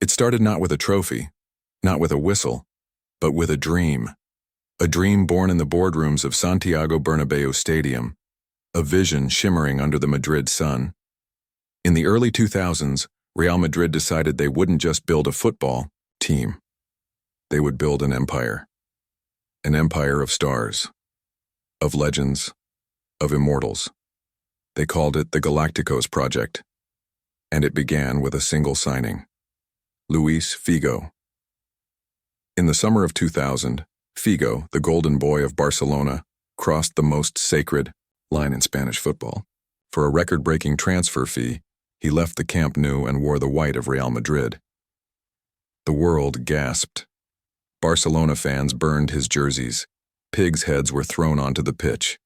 It started not with a trophy, not with a whistle, but with a dream. A dream born in the boardrooms of Santiago Bernabéu Stadium, a vision shimmering under the Madrid sun. In the early 2000s, Real Madrid decided they wouldn't just build a football team. They would build an empire of stars, of legends, of immortals. They called it the Galácticos project, and it began with a single signing: Luís Figo. In the summer of 2000, Figo, the golden boy of Barcelona, crossed the most sacred line in Spanish football. For a record-breaking transfer fee, he left the Camp Nou and wore the white of Real Madrid. The world gasped. Barcelona fans burned his jerseys. Pigs' heads were thrown onto the pitch.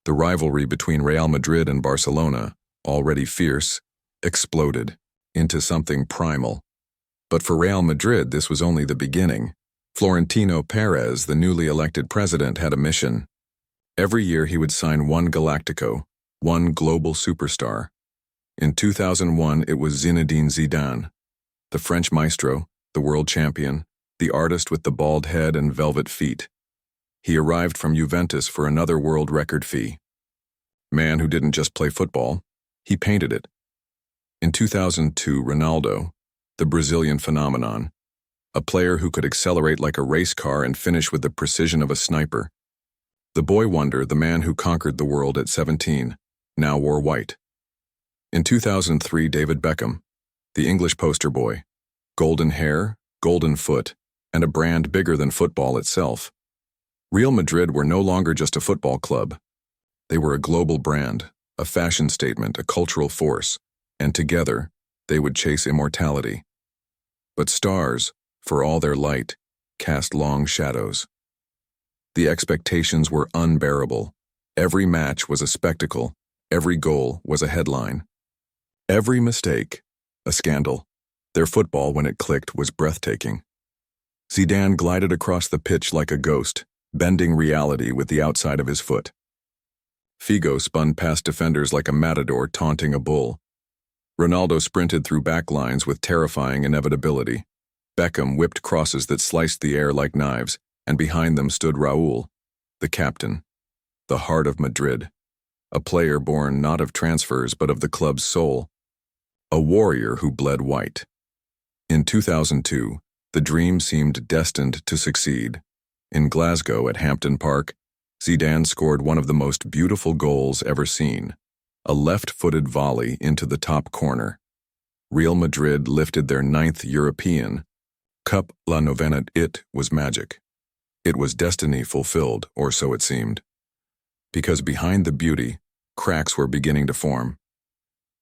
The rivalry between Real Madrid and Barcelona, already fierce, exploded into something primal. But for Real Madrid, this was only the beginning. Florentino Perez, the newly elected president, had a mission. Every year he would sign one Galáctico, one global superstar. In 2001, it was Zinedine Zidane, the French maestro, the world champion, the artist with the bald head and velvet feet. He arrived from Juventus for another world record fee. Man who didn't just play football, he painted it. In 2002, Ronaldo, the Brazilian phenomenon, a player who could accelerate like a race car and finish with the precision of a sniper. The boy wonder, the man who conquered the world at 17, now wore white. In 2003, David Beckham, the English poster boy, golden hair, golden foot, and a brand bigger than football itself. Real Madrid were no longer just a football club. They were a global brand, a fashion statement, a cultural force, and together, they would chase immortality. But stars, for all their light, cast long shadows. The expectations were unbearable. Every match was a spectacle. Every goal was a headline. Every mistake, a scandal. Their football, when it clicked, was breathtaking. Zidane glided across the pitch like a ghost, bending reality with the outside of his foot. Figo spun past defenders like a matador taunting a bull. Ronaldo sprinted through backlines with terrifying inevitability. Beckham whipped crosses that sliced the air like knives, and behind them stood Raúl, the captain, the heart of Madrid, a player born not of transfers but of the club's soul, a warrior who bled white. In 2002, the dream seemed destined to succeed. In Glasgow at Hampden Park, Zidane scored one of the most beautiful goals ever seen, a left-footed volley into the top corner. Real Madrid lifted their 9th European Cup, La Novena. It was magic. It was destiny fulfilled, or so it seemed. Because behind the beauty, cracks were beginning to form.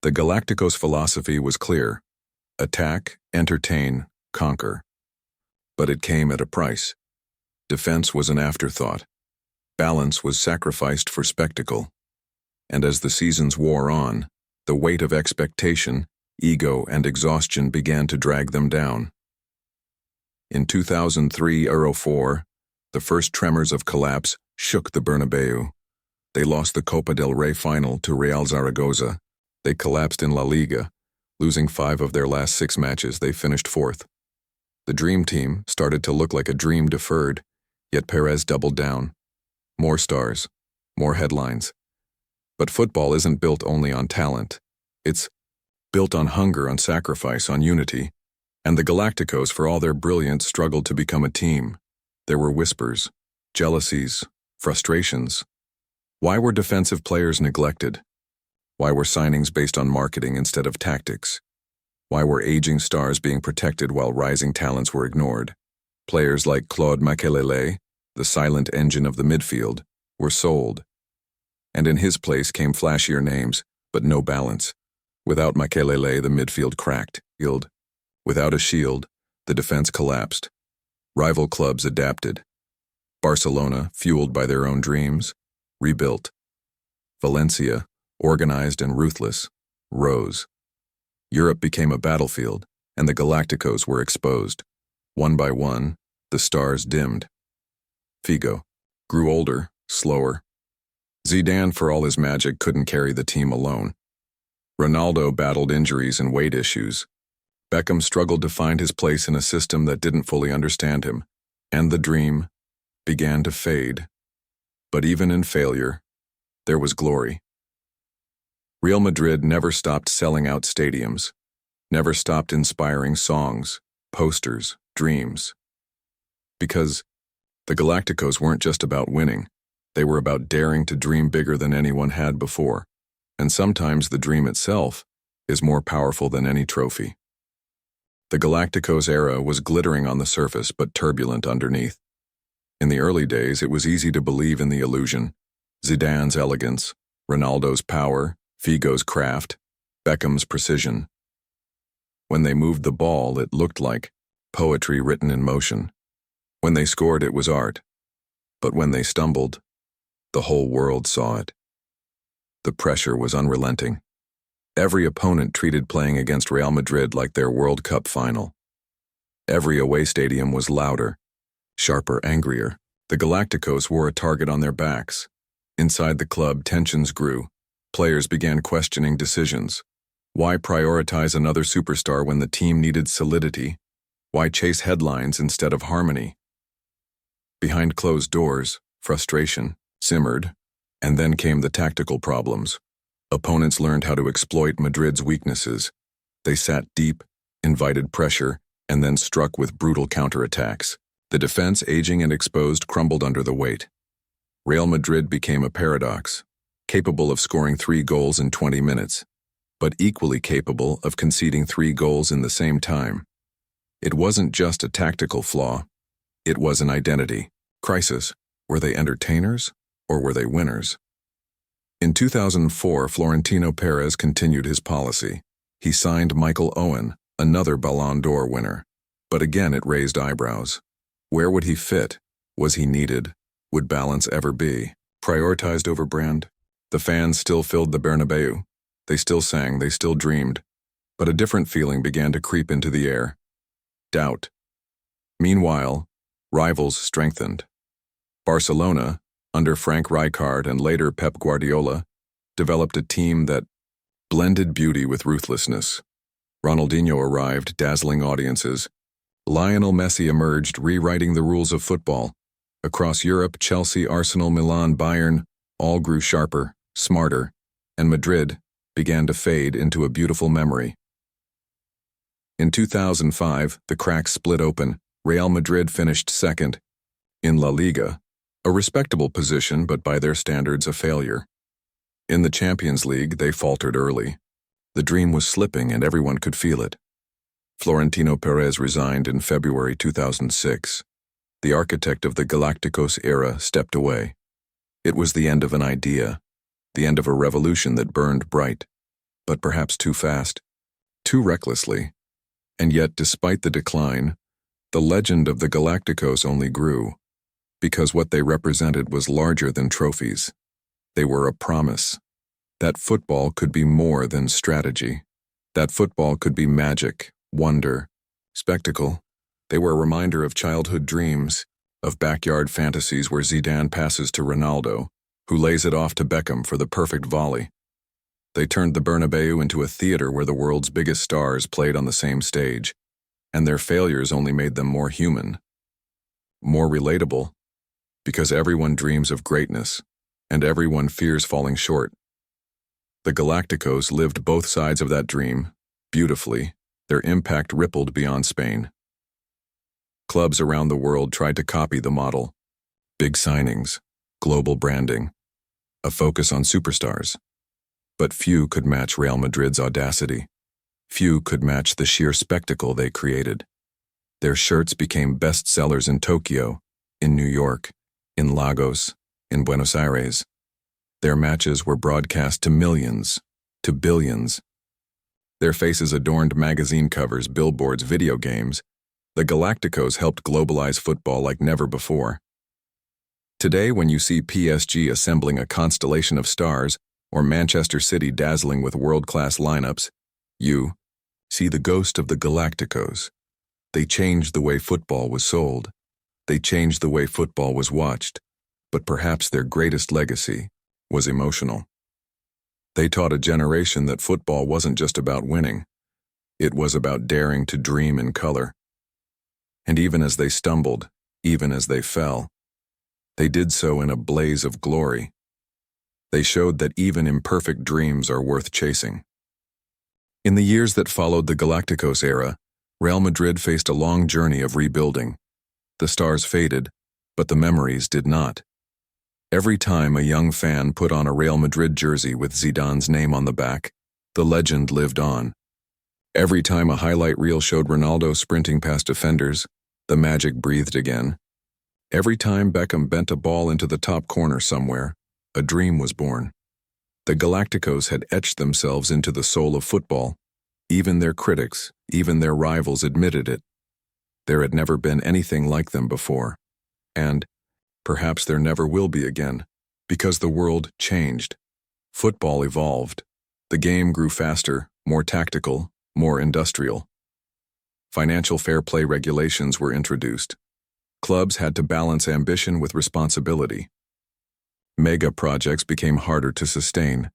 The Galácticos philosophy was clear: attack, entertain, conquer. But it came at a price. Defense was an afterthought. Balance was sacrificed for spectacle. And as the seasons wore on, the weight of expectation, ego, and exhaustion began to drag them down. In 2003-04, the first tremors of collapse shook the Bernabéu. They lost the Copa del Rey final to Real Zaragoza. They collapsed in La Liga. Losing 5 of their last 6 matches, they finished 4th. The dream team started to look like a dream deferred, yet Perez doubled down. More stars, more headlines. But football isn't built only on talent. It's built on hunger, on sacrifice, on unity. And the Galácticos, for all their brilliance, struggled to become a team. There were whispers, jealousies, frustrations. Why were defensive players neglected? Why were signings based on marketing instead of tactics? Why were aging stars being protected while rising talents were ignored? Players like Claude Makelele, the silent engine of the midfield, were sold. And in his place came flashier names, but no balance. Without Makelele, the midfield cracked. Without a shield, the defense collapsed. Rival clubs adapted. Barcelona, fueled by their own dreams, rebuilt. Valencia, organized and ruthless, rose. Europe became a battlefield, and the Galácticos were exposed. One by one, the stars dimmed. Figo grew older, slower. Zidane, for all his magic, couldn't carry the team alone. Ronaldo battled injuries and weight issues. Beckham struggled to find his place in a system that didn't fully understand him, and the dream began to fade. But even in failure, there was glory. Real Madrid never stopped selling out stadiums, never stopped inspiring songs, posters, dreams. Because the Galácticos weren't just about winning, they were about daring to dream bigger than anyone had before, and sometimes the dream itself is more powerful than any trophy. The Galácticos era was glittering on the surface but turbulent underneath. In the early days, it was easy to believe in the illusion. Zidane's elegance, Ronaldo's power, Figo's craft, Beckham's precision. When they moved the ball, it looked like poetry written in motion. When they scored, it was art. But when they stumbled, the whole world saw it. The pressure was unrelenting. Every opponent treated playing against Real Madrid like their World Cup final. Every away stadium was louder, sharper, angrier. The Galácticos wore a target on their backs. Inside the club, tensions grew. Players began questioning decisions. Why prioritize another superstar when the team needed solidity? Why chase headlines instead of harmony? Behind closed doors, frustration simmered, and then came the tactical problems. Opponents learned how to exploit Madrid's weaknesses. They sat deep, invited pressure, and then struck with brutal counterattacks. The defense, aging and exposed, crumbled under the weight. Real Madrid became a paradox, capable of scoring 3 goals in 20 minutes, but equally capable of conceding 3 goals in the same time. It wasn't just a tactical flaw, it was an identity crisis. Were they entertainers, or were they winners? In 2004, Florentino Perez continued his policy. He signed Michael Owen, another Ballon d'Or winner. But again it raised eyebrows. Where would he fit? Was he needed? Would balance ever be prioritized over brand? The fans still filled the Bernabeu. They still sang, they still dreamed. But a different feeling began to creep into the air. Doubt. Meanwhile, rivals strengthened. Barcelona, under Frank Rijkaard and later Pep Guardiola, developed a team that blended beauty with ruthlessness. Ronaldinho arrived, dazzling audiences. Lionel Messi emerged, rewriting the rules of football. Across Europe, Chelsea, Arsenal, Milan, Bayern all grew sharper, smarter, and Madrid began to fade into a beautiful memory. In 2005, the cracks split open. Real Madrid finished second in La Liga, a respectable position but by their standards a failure. In the Champions League, they faltered early. The dream was slipping and everyone could feel it. Florentino Perez resigned in February 2006. The architect of the Galácticos era stepped away. It was the end of an idea, the end of a revolution that burned bright, but perhaps too fast, too recklessly. And yet, despite the decline, the legend of the Galácticos only grew, because what they represented was larger than trophies. They were a promise that football could be more than strategy, that football could be magic, wonder, spectacle. They were a reminder of childhood dreams, of backyard fantasies where Zidane passes to Ronaldo, who lays it off to Beckham for the perfect volley. They turned the Bernabeu into a theater where the world's biggest stars played on the same stage, and their failures only made them more human, more relatable, because everyone dreams of greatness, and everyone fears falling short. The Galácticos lived both sides of that dream, beautifully. Their impact rippled beyond Spain. Clubs around the world tried to copy the model. Big signings, global branding, a focus on superstars. But few could match Real Madrid's audacity. Few could match the sheer spectacle they created. Their shirts became bestsellers in Tokyo, in New York, in Lagos, in Buenos Aires. Their matches were broadcast to millions, to billions. Their faces adorned magazine covers, billboards, video games. The Galácticos helped globalize football like never before. Today, when you see PSG assembling a constellation of stars, or Manchester City dazzling with world-class lineups, you see the ghost of the Galácticos. They changed the way football was sold. They changed the way football was watched. But perhaps their greatest legacy was emotional. They taught a generation that football wasn't just about winning. It was about daring to dream in color. And even as they stumbled, even as they fell, they did so in a blaze of glory. They showed that even imperfect dreams are worth chasing. In the years that followed the Galácticos era, Real Madrid faced a long journey of rebuilding. The stars faded, but the memories did not. Every time a young fan put on a Real Madrid jersey with Zidane's name on the back, the legend lived on. Every time a highlight reel showed Ronaldo sprinting past defenders, the magic breathed again. Every time Beckham bent a ball into the top corner somewhere, a dream was born. The Galácticos had etched themselves into the soul of football. Even their critics, even their rivals admitted it. There had never been anything like them before. And perhaps there never will be again, because the world changed. Football evolved. The game grew faster, more tactical, more industrial. Financial fair play regulations were introduced. Clubs had to balance ambition with responsibility. Mega projects became harder to sustain.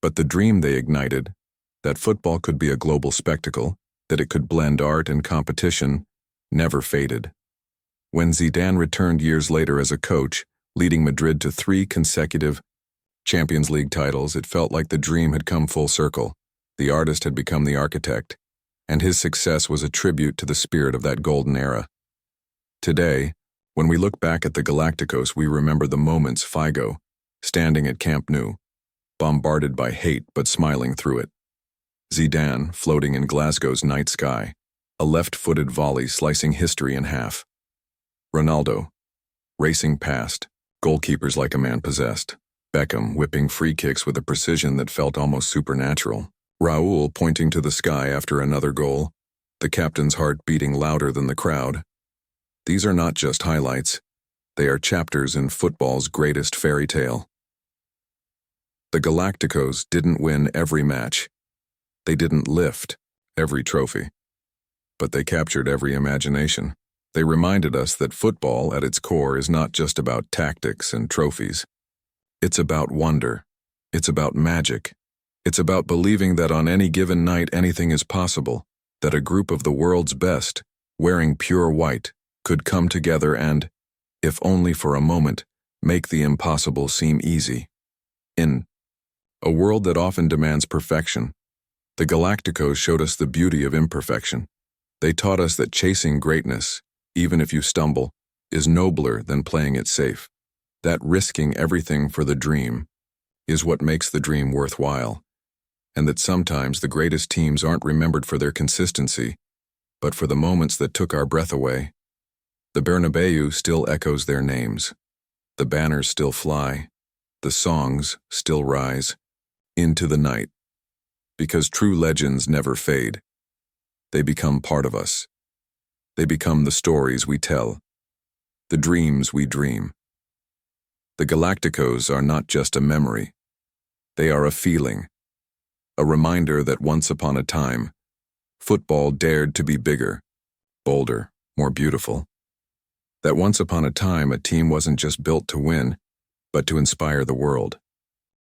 But the dream they ignited, that football could be a global spectacle, that it could blend art and competition, never faded. When Zidane returned years later as a coach, leading Madrid to 3 consecutive Champions League titles, it felt like the dream had come full circle. The artist had become the architect, and his success was a tribute to the spirit of that golden era. Today, when we look back at the Galácticos, we remember the moments Figo, standing at Camp Nou, bombarded by hate but smiling through it. Zidane, floating in Glasgow's night sky, a left-footed volley slicing history in half. Ronaldo, racing past, goalkeepers like a man possessed. Beckham whipping free kicks with a precision that felt almost supernatural. Raúl pointing to the sky after another goal, the captain's heart beating louder than the crowd. These are not just highlights. They are chapters in football's greatest fairy tale. The Galácticos didn't win every match. They didn't lift every trophy. But they captured every imagination. They reminded us that football, at its core, is not just about tactics and trophies. It's about wonder. It's about magic. It's about believing that on any given night anything is possible, that a group of the world's best, wearing pure white, could come together and, if only for a moment, make the impossible seem easy. In a world that often demands perfection, the Galácticos showed us the beauty of imperfection. They taught us that chasing greatness, even if you stumble, is nobler than playing it safe. That risking everything for the dream is what makes the dream worthwhile, and that sometimes the greatest teams aren't remembered for their consistency, but for the moments that took our breath away. The Bernabéu still echoes their names. The banners still fly. The songs still rise into the night. Because true legends never fade. They become part of us. They become the stories we tell, the dreams we dream. The Galácticos are not just a memory. They are a feeling, a reminder that once upon a time, football dared to be bigger, bolder, more beautiful. That once upon a time, a team wasn't just built to win, but to inspire the world.